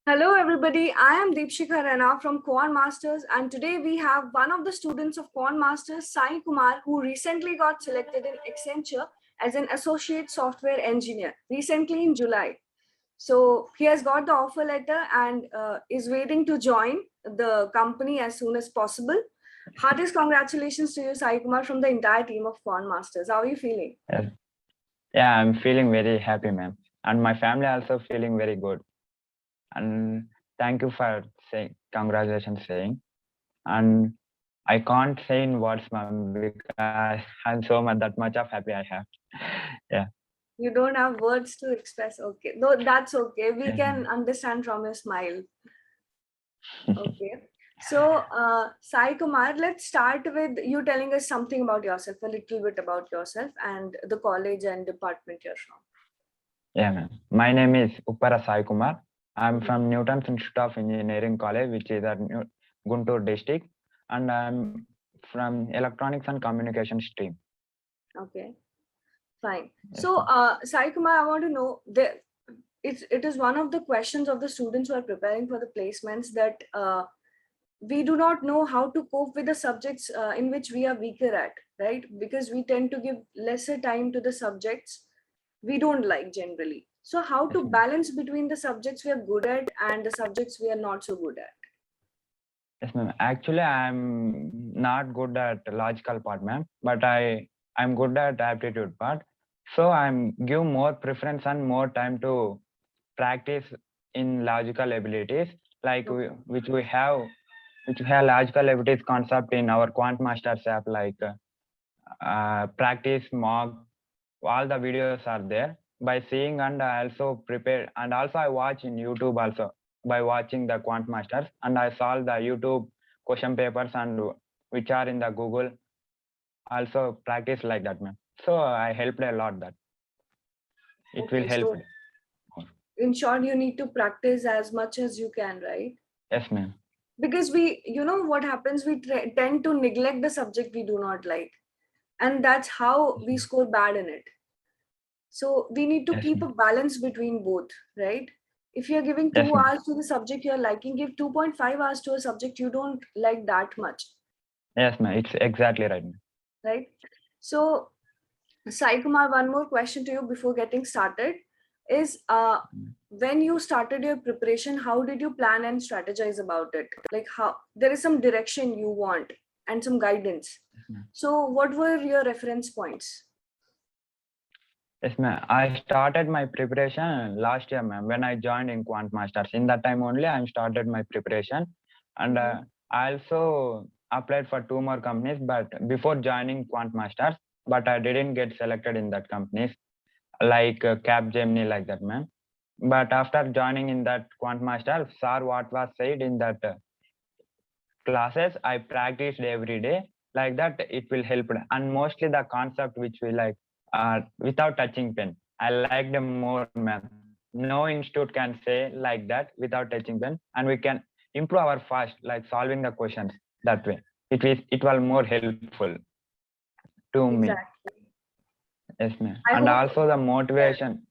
Hello, everybody. I am Deepshikha Rana from Quant Masters, and today we have one of the students of Quant Masters, Saikumar, who recently got selected in Accenture as an associate software engineer recently in July. So he has got the offer letter and is waiting to join the company as soon as possible. Heartiest congratulations to you, Saikumar, from the entire team of Quant Masters. How are you feeling? Yes. Yeah, I'm feeling very happy, ma'am. And my family also feeling very good. And thank you for saying congratulations saying. And I can't say in words, ma'am, because I'm so much that much of happy I have. Yeah. You don't have words to express. Okay. No, that's okay. We Yeah. can understand from your smile. Okay. So, Sai Kumar, let's start with you telling us something about yourself, a little bit about yourself and the college and department you're from. Yeah, ma'am. My name is Uppara Saikumar. I'm from Newton's Institute of Engineering College, which is at Guntur district. And I'm from Electronics and Communication stream. Okay. Fine. Yes, So, ma'am. Sai Kumar, I want to know that it is one of the questions of the students who are preparing for the placements that we do not know how to cope with the subjects in which we are weaker at, right? Because we tend to give lesser time to the subjects we don't like generally. So how Yes, to ma'am. balance between the subjects we are good at and the subjects we are not so good at? Yes, ma'am. Actually, I'm not good at logical part, ma'am, but I'm good at aptitude part. So I'm give more preference and more time to practice in logical abilities, like Okay. which we have logical abilities concept in our Quant Masters app, like practice mock. All the videos are there by seeing, and I also prepare, and also I watch in YouTube also by watching the Quant Masters, and I solve the YouTube question papers and which are in the Google. Also practice like that, man. So I helped a lot that it will Okay. help. So in short, you need to practice as much as you can, right? Yes, ma'am. Because you know what happens, we tend to neglect the subject we do not like. And that's how we score bad in it. So we need to Yes, keep a ma'am. balance between both, right? If you're giving Yes, 2 ma'am. hours to the subject you're liking, give 2.5 hours to a subject you don't like that much, Yes, ma'am. It's exactly right, ma'am. right? So, Sai Kumar, one more question to you before getting started is when you started your preparation, how did you plan and strategize about it? Like how there is some direction you want and some guidance. Yes, ma'am. So, what were your reference points? Yes, ma'am. I started my preparation last year, ma'am, when I joined in Quant Masters. In that time only, I started my preparation, and Mhm. I also applied for two more companies. But before joining Quant Masters, but I didn't get selected in that companies like Capgemini, like that, ma'am. But after joining in that Quant Masters, sir, what was said in that classes, I practiced every day. Like that, it will help. And mostly the concept which we like without touching pen. I like them more, ma'am. No institute can say like that without touching pen, and we can improve our fast, like solving the questions that way. It was more helpful to me. Exactly. Yes, ma'am. I And hope. also the Yeah, motivation,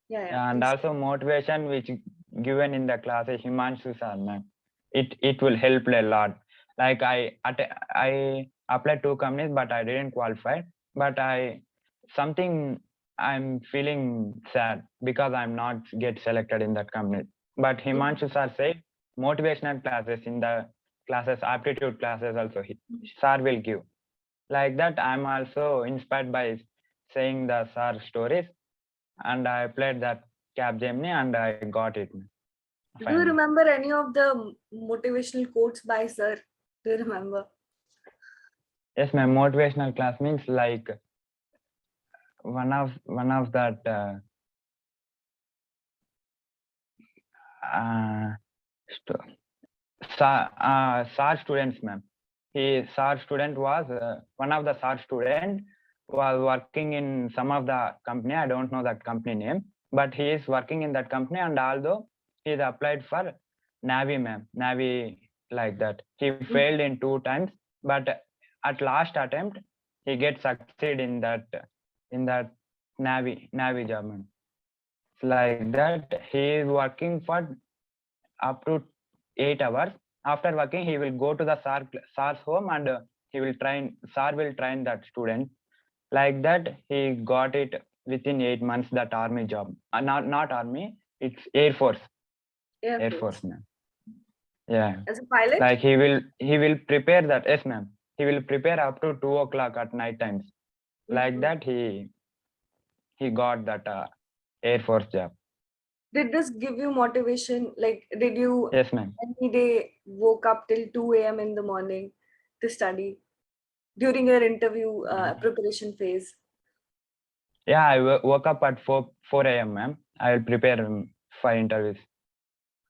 yeah, and please. also motivation which given in the classes, Himanshu sir, ma'am. It will help a lot. Like I applied two companies, but I didn't qualify. But something I'm feeling sad because I'm not get selected in that company. But Mhm. Himanshu sir said motivational classes in the classes, aptitude classes also sir will give. Like that, I'm also inspired by saying the sir stories, and I played that Capgemini and I got it Do you finally. remember any of the motivational quotes by Sir? Do you remember? Yes, my motivational class means like one of that uh, st- SAR students, ma'am. He SAR student was one of the SAR student was working in some of the company. I don't know that company name, but he is working in that company. And although he is applied for Navy, ma'am, Navy, like that, he failed in two times, but at last attempt he gets succeed in that Navy job, ma'am. Like that, he is working for up to 8 hours. After working, he will go to the SAR's home and SAR will train that student. Like that, he got it within 8 months, that army job. Not army, it's Air Force. Air Force, ma'am. Yeah. As a pilot? Like he will prepare that. Yes, ma'am. He will prepare up to 2 o'clock at night times. Like that, he got that Air Force job. Did this give you motivation? Like, did you Yes, ma'am. any day woke up till 2 a.m. in the morning to study during your interview preparation phase? Yeah, I woke up at 4 a.m., ma'am. I will prepare for interviews.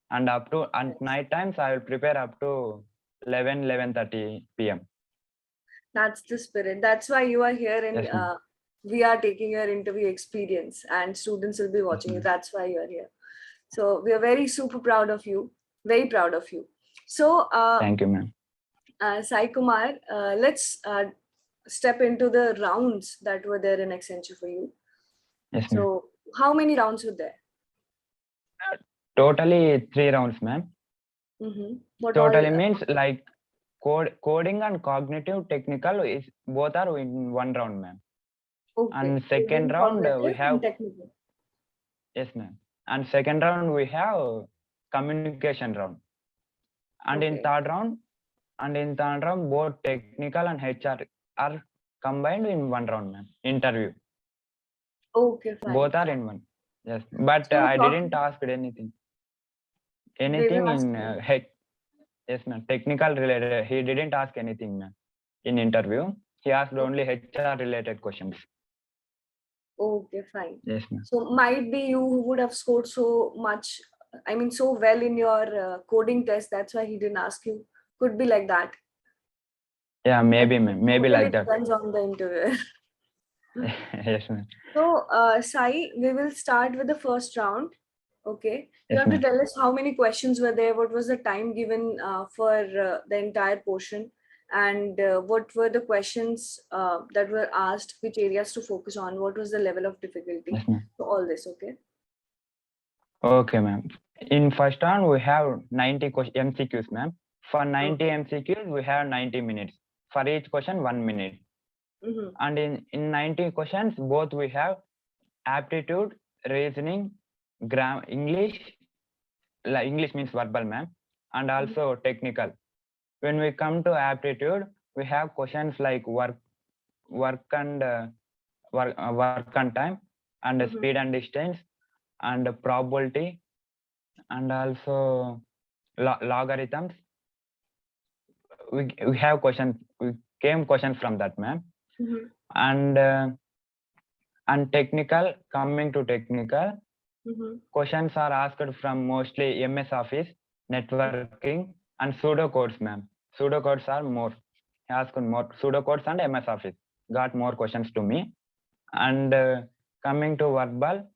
And up to night times, I will prepare up to 11:30 p.m. That's the spirit. That's why you are here, and Yes, we are taking your interview experience, and students will be watching you. That's why you are here. So we are very super proud of you. Very proud of you. So thank you, ma'am. Saikumar, let's step into the rounds that were there in Accenture for you. Yes, ma'am. So how many rounds were there? Totally 3 rounds, ma'am. What Totally all, means like coding and cognitive technical is both are in 1 round, ma'am. okay. And second round we have technical. Yes, ma'am. And second round we have communication round. And in third round both technical and HR are combined in 1 round, ma'am. Interview. Okay, fine. Both are in one. Yes, but So I didn't ask anything. Anything in yes, ma'am. Technical related. He didn't ask anything, ma'am. In interview, he asked only HR related questions. Okay, fine. Yes, ma'am. So might be you would have scored so much, I mean, so well in your coding test. That's why he didn't ask you. Could be like that. Yeah, maybe, ma'am. Maybe like that. Depends on the interviewer. Yes, ma'am. So, Sai, we will start with the first round. Okay. You Yes, have to ma'am. tell us how many questions were there, what was the time given for the entire portion, and what were the questions that were asked, which areas to focus on, what was the level of difficulty. Yes, ma'am. So all this, okay? Okay, ma'am. In first round, we have 90 MCQs, ma'am. For 90 MCQs, we have 90 minutes. For each question, 1 minute. And in 90 questions, both we have aptitude, reasoning, English, like English means verbal, ma'am, and also technical. When we come to aptitude, we have questions like work and time, and speed and distance, and probability, and also logarithms. We have questions. We came questions from that, ma'am. And technical. Coming to technical, questions are asked from mostly MS Office, networking, and pseudocodes, ma'am. Pseudocodes are more. Asked more pseudocodes and MS Office. Got more questions to me. And coming to verbal,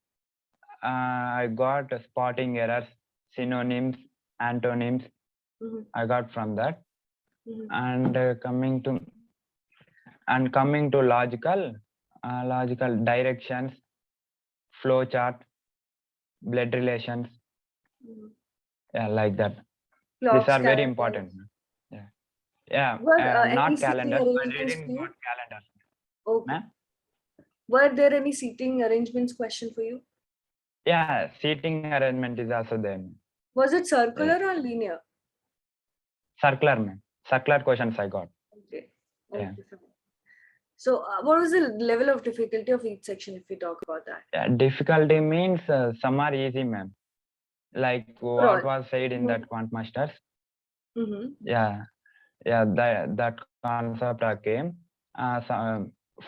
I got spotting errors, synonyms, antonyms. I got from that. And coming to logical directions, flow chart, blood relations. Yeah, like that. These are very important. Yeah. Not calendar. I didn't got calendar. Okay. Were there any seating arrangements question for you? Yeah, seating arrangement is also there. Was it circular or linear? Circular, ma'am. Circular questions I got. Okay. Yeah. So what was the level of difficulty of each section if we talk about that? Yeah, difficulty means some are easy, ma'am. Like what was said in that Quant Masters. Yeah, that concept came.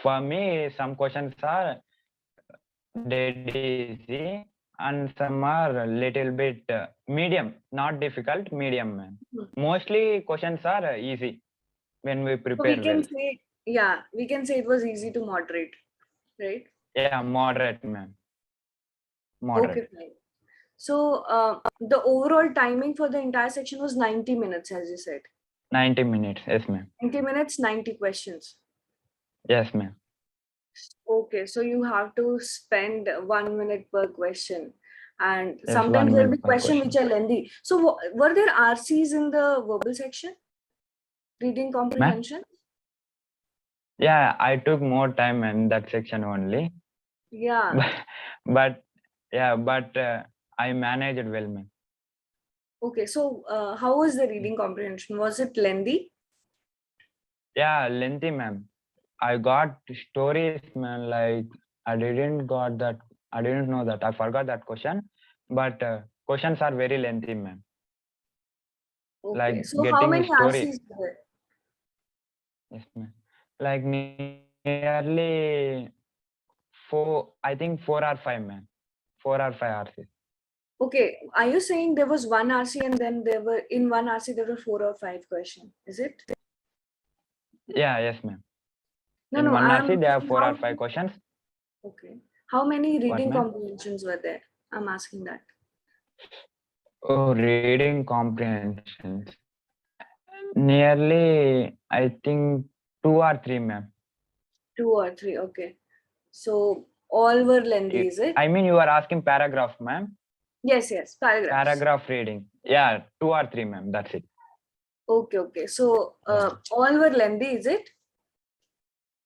For me, some questions are dead easy and some are a little bit medium, not difficult, medium, ma'am. Mostly questions are easy when we prepare. So we can say, yeah, we can say it was easy to moderate, right? Yeah, moderate, ma'am. Moderate. Okay, fine. So the overall timing for the entire section was 90 minutes, as you said. 90 minutes, yes, ma'am. 90 minutes, 90 questions. Yes, ma'am. Okay, so you have to spend 1 minute per question. And Yes, sometimes 1 there will be minute per questions question. which are lengthy. So were there RCs in the verbal section? Reading comprehension? Yeah, I took more time in that section only. Yeah. But I managed it well, ma'am. Okay. So how was the reading comprehension? Was it lengthy? Yeah, lengthy, ma'am. I got stories, man. Like I didn't got that. I didn't know that. I forgot that question. But questions are very lengthy, ma'am. Okay. Like So how getting a many story. RCs were there? Yes, ma'am. Like nearly four. I think 4 or 5, ma'am. 4 or 5 hours. Okay. Are you saying there was one RC and then there were in one RC there were 4 or 5 questions? Is it? Yeah, yes, ma'am. No, In no. one I'm RC, there are asking four how. or five questions. Okay. How many What, reading ma'am? comprehensions were there? I'm asking that. Oh, reading comprehensions. Nearly, I think 2 or 3, ma'am. 2 or 3. Okay. So all were lengthy, is it? I mean, you are asking paragraph, ma'am. Yes, yes. Paragraphs. Paragraph reading. Yeah, 2 or 3, ma'am. That's it. Okay, okay. So Yeah, all were lengthy, is it?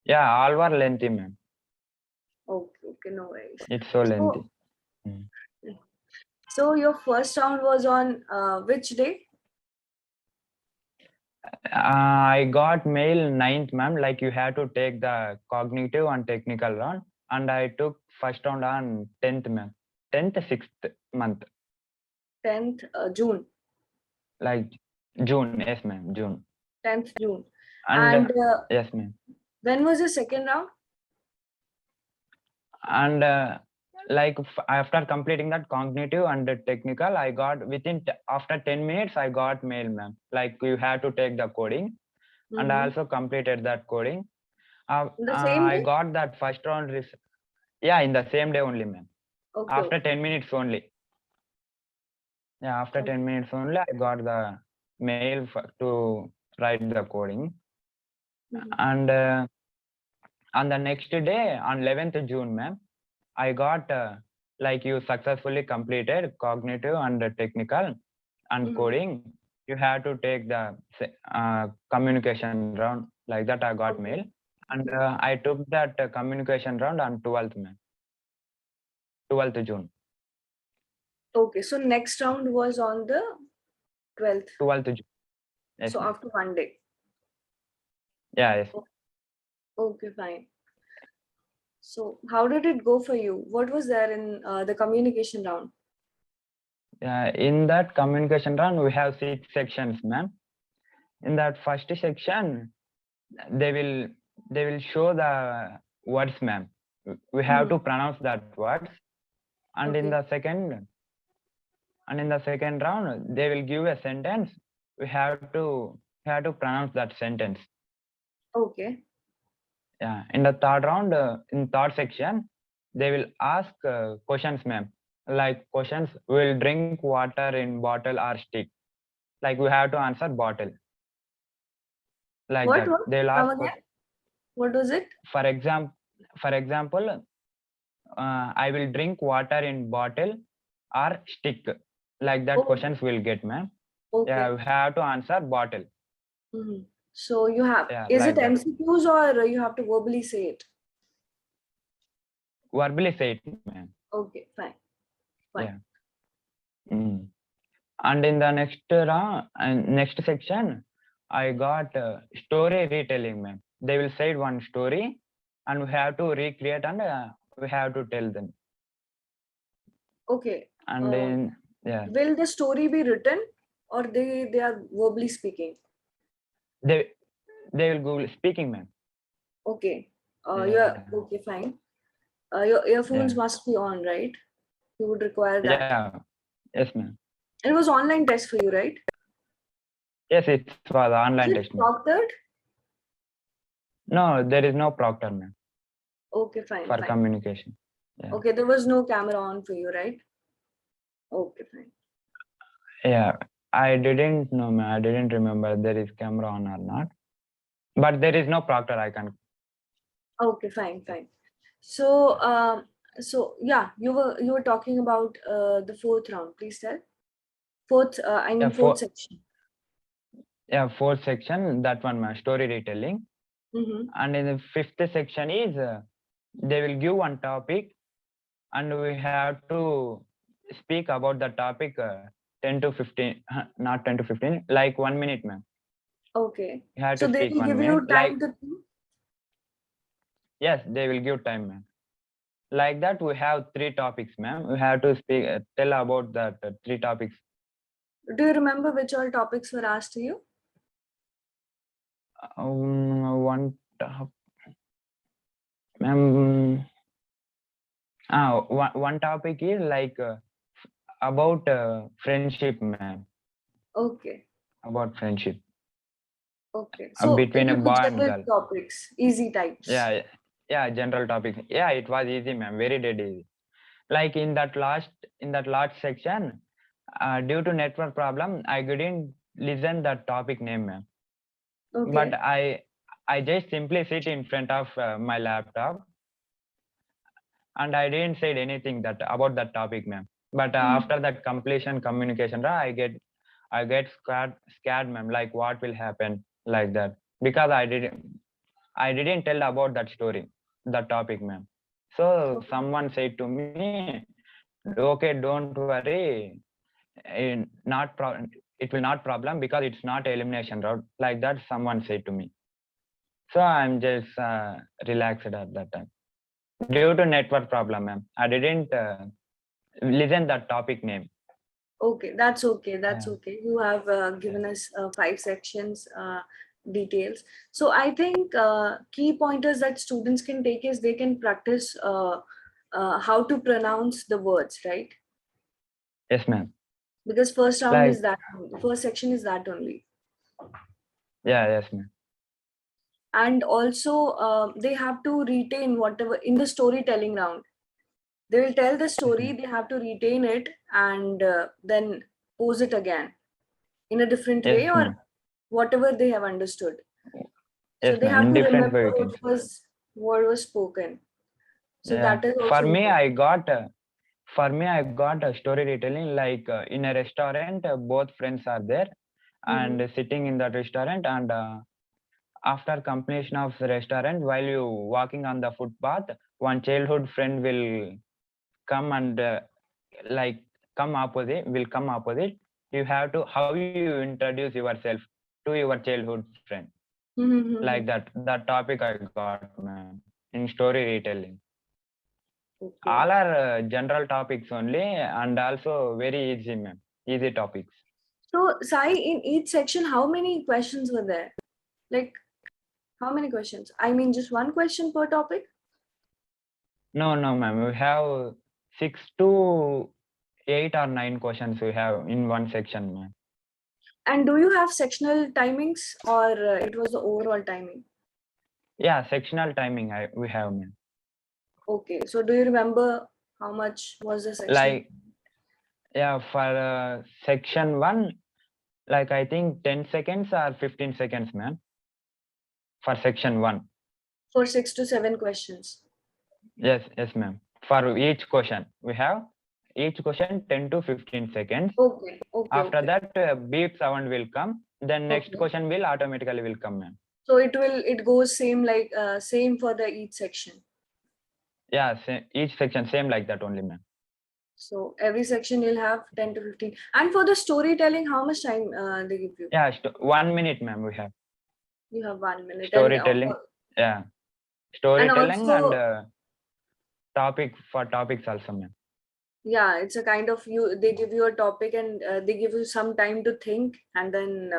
yeah, all were lengthy, ma'am. Okay, okay. No worries. It's so lengthy. So, Mm. so your first round was on which day? I got mail 9th, ma'am. Like you have to take the cognitive and technical round, and I took first round on 10th, ma'am. 10th, 6th month, 10th June. like June. Yes, ma'am. June. 10th June. And And yes, ma'am. when was the second round? And like after completing that cognitive and the technical, I got after 10 minutes I got mail, ma'am. Like you have to take the coding, and I also completed that coding. The same I day? got that first round yeah, in the same day only, ma'am. Okay, After okay. 10 minutes only. Yeah, after 10 minutes only I got the mail to write the coding. And on the next day, on 11th June, ma'am, I got like you successfully completed cognitive and technical and coding. You have to take the communication round. Like that, I got mail, and I took that communication round on 12th, May, 12th June. Okay, so next round was on the 12th. 12th June. Yes, So ma'am. after one day. Yeah, yes. Okay, fine. So how did it go for you? What was there in the communication round? In that communication round, we have 6 sections, ma'am. In that first section, they will show the words, ma'am. We have to pronounce that words. And in the second round, they will give a sentence. We have to pronounce that sentence. Okay. Yeah. In the third round, in third section, they will ask questions, ma'am. Like questions, will drink water in bottle or stick. Like we have to answer bottle. Like What? that. They'll Come ask. again? What was it? For example, I will drink water in bottle or stick. Like that, questions will get, ma'am. Okay. Yeah, you have to answer bottle. So you have, Yeah, is like it that. MCQs or you have to verbally say it? Verbally say it, ma'am. Okay, fine. Yeah. And in the next round and next section, I got story retelling, ma'am. They will say one story, and we have to recreate, and we have to tell them. Okay. And then, yeah, will the story be written or they are verbally speaking? they will go speaking, ma'am. Okay. Yeah. Okay, fine. Your earphones Yeah. must be on, right? You would require that. Yeah. Yes, ma'am. It was online test for you, right? Yes, it was online Is it test, ma'am. proctored? No, there is no proctor, ma'am. Okay, fine. For fine. communication. Yeah. Okay, there was no camera on for you, right? Okay, fine. Yeah, I didn't know, ma'am. I didn't remember there is camera on or not. But there is no proctor I can. Okay, fine, fine. So So yeah, you were talking about the fourth round. Please tell. Fourth, I Yeah, mean fourth section. fourth section, that one, my story retelling. Mm-hmm. And in the fifth section is they will give one topic, and we have to speak about the topic 10 to 15, not 10 to 15, like 1 minute, ma'am. Okay. You have So to they speak will one give minute. you Like, time to think. yes, they will give time, ma'am. Like that, we have three topics, ma'am. We have to speak, tell about that three topics. Do you remember which all topics were asked to you? One top, ma'am. One topic is like about friendship, ma'am. Okay. About friendship Okay. So it between a will be boy and general girl. topics, easy types. Yeah, yeah, general topics. Yeah, it was easy, ma'am. Very dead easy. Like in that last section, due to network problem, I couldn't listen that topic name, ma'am. But Okay. I just simply sit in front of my laptop, and I didn't say anything that about that topic, ma'am. But Mhm. after that completion communication, I get scared, ma'am. Like what will happen, like that, because I didn't tell about that story, that topic, ma'am. So Okay. someone said to me, okay, don't worry, it will not problem because it's not elimination route, like that someone said to me. So I'm just relaxed at that time. Due to network problem, ma'am, I didn't listen that topic name. Okay. That's okay. That's Yeah. okay. You have Yes. given us 5 sections details. So I think key pointers that students can take is they can practice how to pronounce the words, right? Yes, ma'am. Because first round Like, is that, first section is that only. yeah, yes, ma'am. And also they have to retain whatever in the storytelling round. They will tell the Yes, story, ma'am. they have to retain it and then pose it again in a different Yes, way or ma'am. whatever they have understood. So Yes, they ma'am. have In to different remember way we can say. what was spoken. So Yeah. that is For also me, important. I got a story retelling like in a restaurant, both friends are there Mm-hmm. and sitting in that restaurant, and after completion of the restaurant, while you walking on the footpath, one childhood friend will come and like come opposite. You have to how you introduce yourself to your childhood friend, like Mm-hmm. that topic I got, man, in story retelling. Okay. All are general topics only, and also very easy, man. Easy topics. So Sai, in each section, how many questions were there? Like how many questions? I mean, just one question per topic? No, no, ma'am. We have 6 to 8 or 9 questions we have in one section, ma'am. And do you have sectional timings or it was the overall timing? Yeah, sectional timing we have, ma'am. Okay. So do you remember how much was the sectional? Like, yeah, for section one, like I think 10 seconds or 15 seconds, ma'am, for section one. For 6 to 7 questions. Yes, yes, ma'am. For each question, we have each question 10 to 15 seconds. Okay. Okay. After Okay. that, beep sound will come. Then next Okay. question will automatically will come, ma'am. So it goes same like same for the each section. Yeah, each section same like that only, ma'am. So every section you'll have 10 to 15. And for the storytelling, how much time they give you? Yeah, 1 minute, ma'am. We have You have 1 minute. storytelling. Yeah, And storytelling and also, topic for topics also, ma'am. yeah, it's a kind of they give you a topic and they give you some time to think. And then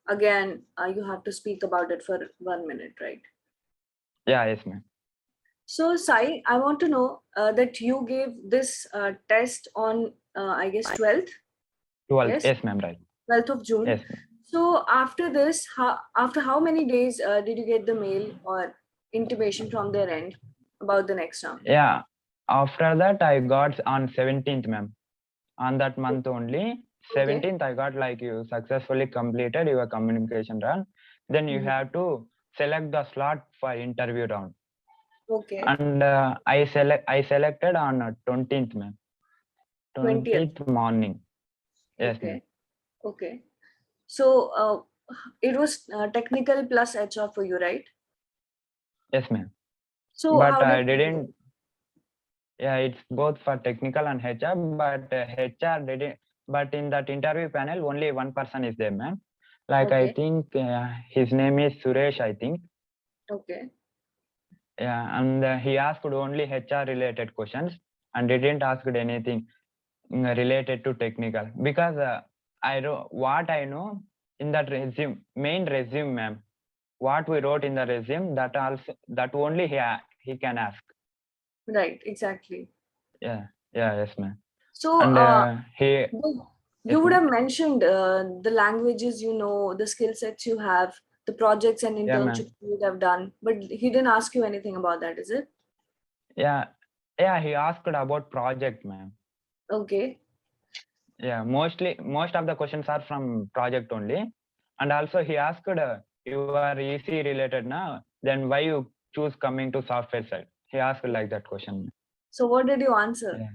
again, you have to speak about it for 1 minute, right? Yeah, yes, ma'am. So, Sai, I want to know that you gave this test on, I guess, 12th, 12th. yes, Yes, ma'am. Right. 12th of June. Yes, ma'am. So, after this, after how many days did you get the mail or intimation from their end about the next round? Yeah. After that, I got on 17th, ma'am. On that month only, Okay. 17th, I got like you successfully completed your communication run. Then you Mhm. have to select the slot for interview round. Okay. And I selected on 20th, ma'am. 20th. 20th morning. Yes, ma'am. Okay. Okay. So it was technical plus HR for you, right? Yes, ma'am. So But how I did you didn't. Yeah, it's both for technical and HR. But HR didn't. But in that interview panel, only one person is there, ma'am. Like I Okay. think his name is Suresh, I think. Okay. Yeah, and he asked only HR related questions and didn't ask anything related to technical, because I wrote what I know in that main resume, ma'am. What we wrote in the resume, that only he can ask. Right. Exactly. Yeah, yeah, yes, ma'am. So And you yes, would ma'am. have mentioned the languages, you know, the skill sets you have, the projects and Yeah, ma'am. internships you would have done, but he didn't ask you anything about that, is it? Yeah, yeah, he asked about project, ma'am. Okay. Yeah, most of the questions are from project only. And also he asked, you are EC related now, then why you choose coming to software side? He asked like that question. So what did you answer? Yeah.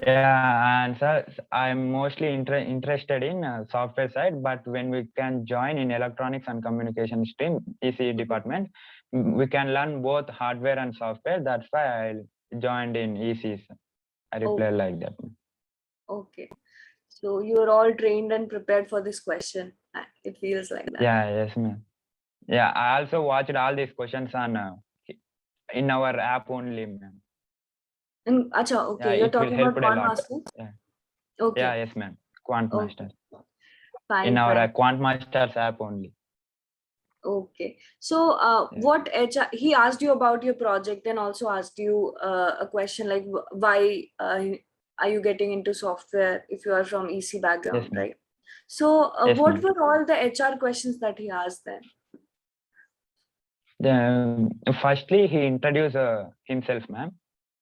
Yeah, and sir, I'm mostly interested in software side, but when we can join in electronics and communication stream, ECE department, we can learn both hardware and software. That's why I joined in ECE. I Oh, replied like that. okay. So you're all trained and prepared for this question. It feels like that. Yeah, yes, ma'am. Yeah, I also watched all these questions on in our app only, ma'am. And acha, Yeah, okay, you're it will talking help about a Quant lot. Masters? Yeah, yeah, Okay. yes, ma'am. Quant Okay. Masters in Fine, our fine. Quant Masters app only. Okay. So Yeah. what HR, he asked you about your project and also asked you a question like why are you getting into software if you are from EC Yes, background, ma'am. right? So Yes, what ma'am. were all the HR questions that he asked then? Then firstly, he introduced himself, ma'am,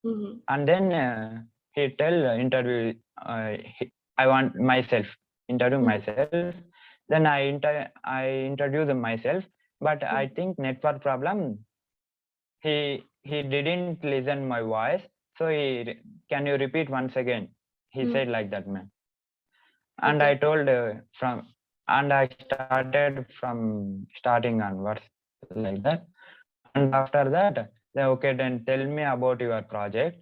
Mm-hmm. and then he tell interview. I want myself interview myself. Then I introduce myself, but I think network problem. He didn't listen my voice, so can you repeat once again? He said like that, ma'am. And I Okay. told and I started from starting onwards like that. And after that, they okay, then tell me about your project.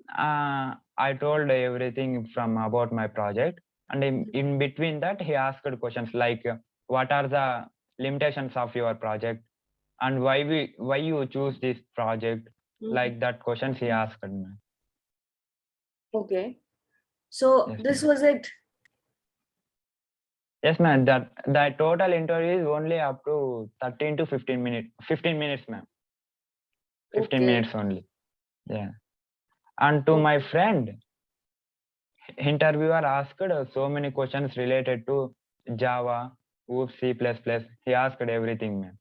I told everything from about my project, and in between that, he asked questions like, "What are the limitations of your project, and why you choose this project?" Mhm. Like that questions he asked me. Okay. So Yes, this ma'am. was it. Yes, ma'am. That total interview is only up to 13 to 15 minutes. 15 minutes, ma'am. 15 Okay. minutes only. Yeah. And to my Okay. friend, interviewer asked so many questions related to Java, Oops, C++. He asked everything, ma'am.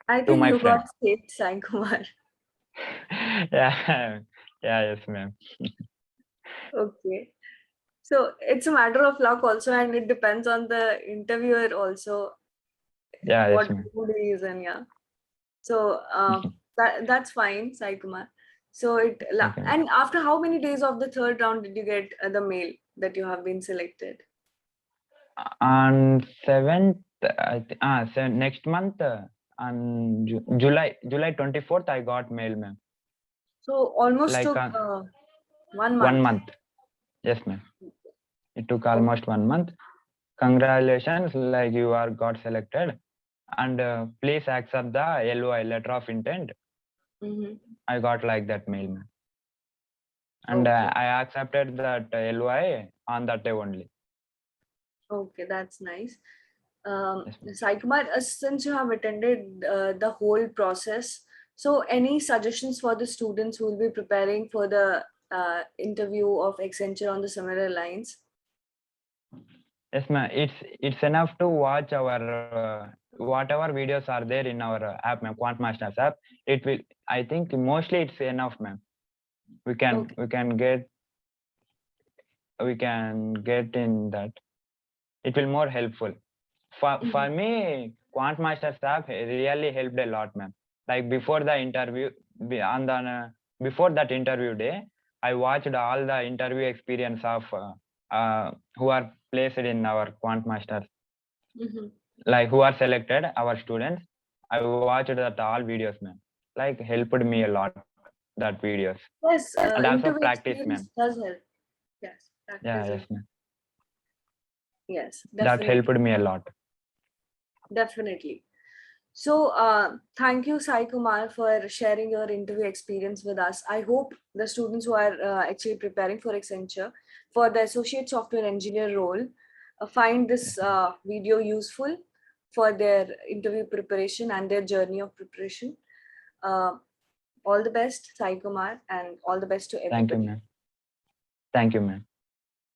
I To think my you got friend. saved, Sai Kumar. Yeah. Yeah, yes, ma'am. Okay. So it's a matter of luck also, and it depends on the interviewer also Yeah, yes, what ma'am. mood he is in. Yeah. So that's fine, Sai Kumar. So Okay, ma'am. and after how many days of the third round did you get the mail that you have been selected? On 7th, so next month, on July 24th, I got mail, ma'am. So almost Like took 1 month. 1 month. Yes, ma'am. It took Oh, almost 1 month. Congratulations, like you are got selected, and please accept the LOI, letter of intent. mm-hmm. I got like that mail, ma'am. And Okay. I accepted that LOI on that day only. Okay, that's nice. Yes, ma'am. Sai Kumar, since you have attended the whole process, so any suggestions for the students who will be preparing for the interview of Accenture on the similar lines? Yes, ma'am. It's enough to watch our whatever videos are there in our app, ma'am, Quant Masters app. It will. I think mostly it's enough, ma'am. We can Okay. we can get we can get in that. It will more helpful. For Mhm. me, Quant Masters app really helped a lot, ma'am. Like before the interview, before that interview day, I watched all the interview experience of who are placed in our Quant Masters, like who are selected, our students. I watched that all videos, man. Like helped me a lot, that videos. Yes, And also interview practice, experience man. does help. Yes, Yeah, practice. yes, man. Yes, That definitely. helped me a lot. Definitely. So, thank you, Sai Kumar, for sharing your interview experience with us. I hope the students who are actually preparing for Accenture for the associate software engineer role find this video useful for their interview preparation and their journey of preparation. All the best, Sai Kumar, and all the best to Thank you, everybody. man. Thank you, man.